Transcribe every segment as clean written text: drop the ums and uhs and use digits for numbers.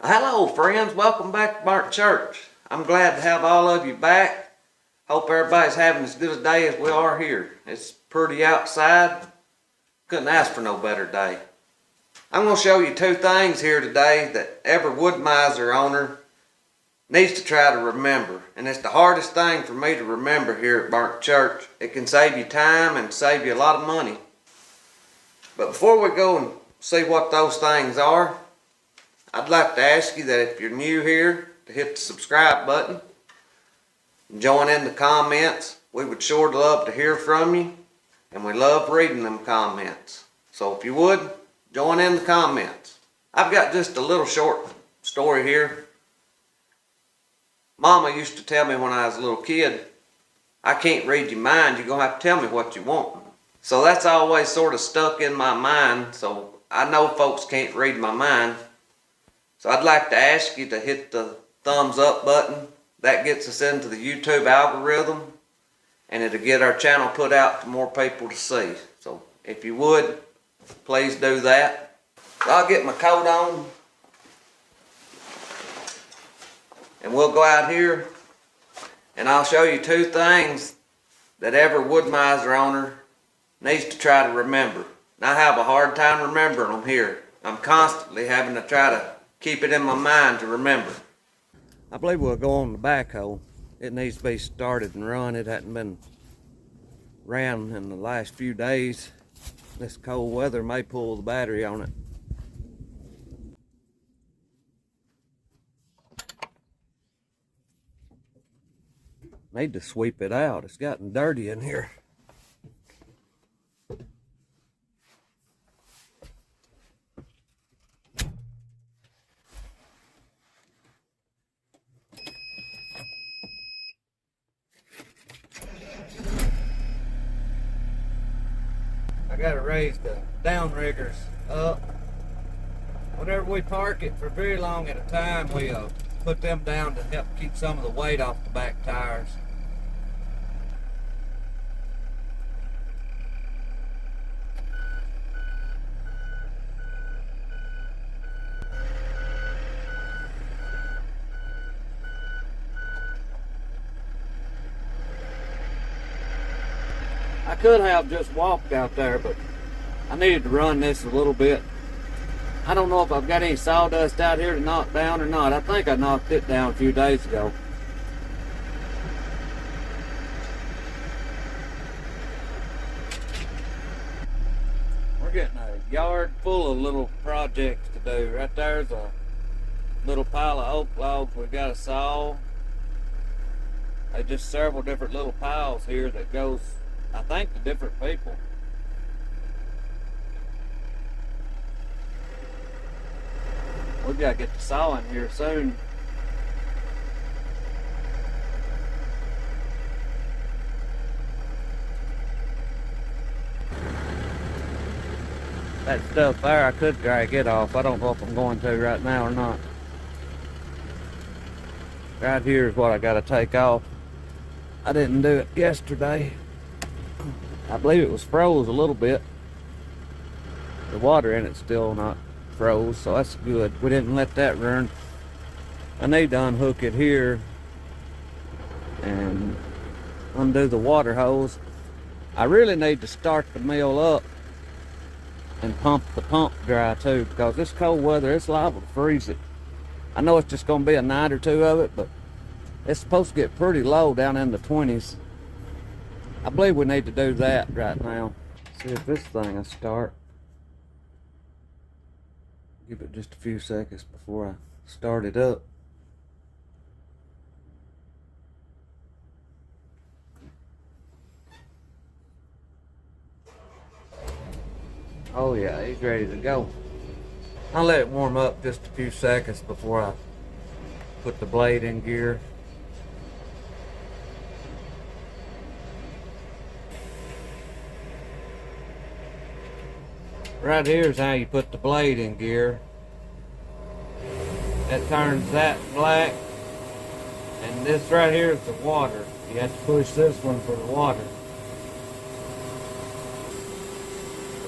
Hello friends, welcome back to Burnt Church. I'm glad to have all of you back. Hope everybody's having as good a day as we are here. It's pretty outside. Couldn't ask for no better day. I'm going to show you two things here today that every Woodmizer owner needs to try to remember. And it's the hardest thing for me to remember here at Burnt Church. It can save you time and save you a lot of money. But before we go and see what those things are, I'd like to ask you that if you're new here, to hit the subscribe button and join in the comments. We would sure love to hear from you, and we love reading them comments. So if you would, join in the comments. I've got just a little short story here. Mama used to tell me when I was a little kid, I can't read your mind, you're going to have to tell me what you want. So that's always sort of stuck in my mind, so I know folks can't read my mind. So I'd like to ask you to hit the thumbs up button. That gets us into the YouTube algorithm, and it'll get our channel put out to more people to see. So if you would, please do that. So I'll get my coat on, and we'll go out here, and I'll show you two things that every Woodmizer owner needs to try to remember. And I have a hard time remembering them here. I'm constantly having to try to keep it in my mind to remember. I believe we'll go on the backhoe. It needs to be started and run. It hadn't been ran in the last few days. This cold weather may pull the battery on it. Need to sweep it out. It's gotten dirty in here. I gotta raise the downriggers up. Whenever we park it for very long at a time, we put them down to help keep some of the weight off the back tires. I could have just walked out there, but I needed to run this a little bit. I don't know if I've got any sawdust out here to knock down or not. I think I knocked it down a few days ago. We're getting a yard full of little projects to do. Right there's a little pile of oak logs we got to saw. There's just several different little piles here that goes, I think, to different people. We gotta get the saw in here soon. That stuff there, I could drag it off. I don't know if I'm going to right now or not. Right here is what I gotta take off. I didn't do it yesterday. I believe it was froze a little bit. The water in it's still not froze, so that's good. We didn't let that run. I need to unhook it here and undo the water hose. I really need to start the mill up and pump the pump dry too, because this cold weather, it's liable to freeze it. I know it's just going to be a night or two of it, but it's supposed to get pretty low down in the 20s. I believe we need to do that right now. See if this thing will start. Give it just a few seconds before I start it up. Oh yeah, he's ready to go. I'll let it warm up just a few seconds before I put the blade in gear. Right here is how you put the blade in gear. That turns that black, and this right here is the water. You have to push this one for the water.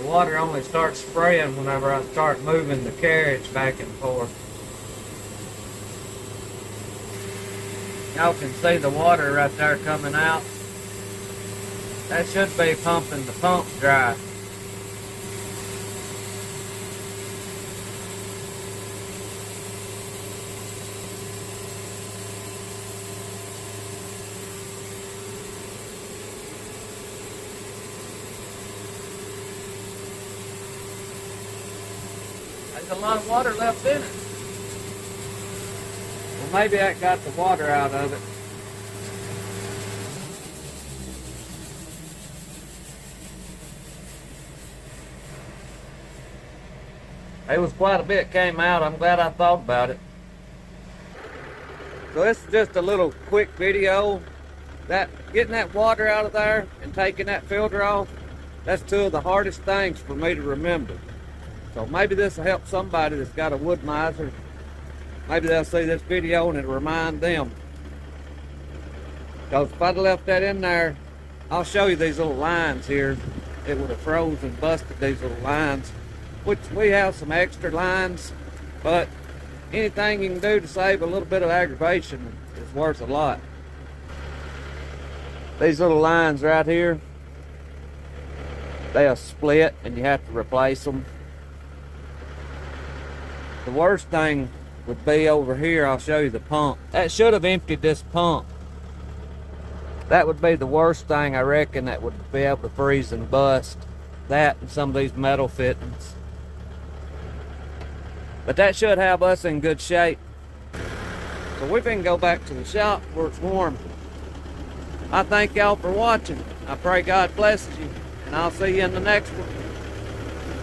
The water only starts spraying whenever I start moving the carriage back and forth. Y'all can see the water right there coming out. That should be pumping the pump dry. There's a lot of water left in it. Well, maybe that got the water out of it. It was quite a bit came out. I'm glad I thought about it. So this is just a little quick video. Getting that water out of there and taking that filter off, that's two of the hardest things for me to remember. So maybe this will help somebody that's got a Woodmizer. Maybe they'll see this video and it'll remind them. Because if I'd left that in there, I'll show you these little lines here. It would have froze and busted these little lines, which we have some extra lines, but anything you can do to save a little bit of aggravation is worth a lot. These little lines right here, they'll split and you have to replace them. The worst thing would be over here. I'll show you the pump. That should have emptied this pump. That would be the worst thing, I reckon, that would be able to freeze and bust. That and some of these metal fittings. But that should have us in good shape. So we can go back to the shop where it's warm. I thank y'all for watching. I pray God blesses you, and I'll see you in the next one.